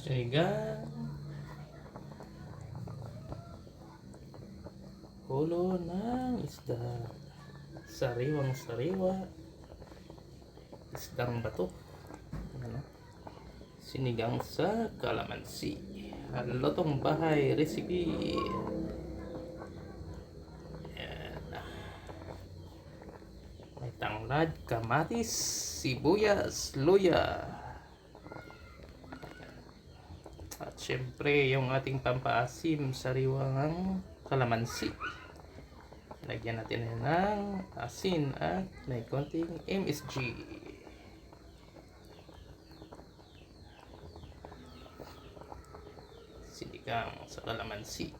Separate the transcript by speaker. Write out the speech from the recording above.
Speaker 1: Sinigang, ulo ng isda, sariwang sariwa, isdang bato, ano? Sinigang sa kalamansi, lutong bahay recipe. Yan. May tanglad, kamatis, sibuyas, luya, at syempre yung ating pampaasim, sariwang kalamansi. Lagyan natin ng asin at may konting MSG. Sinigang sa kalamansi.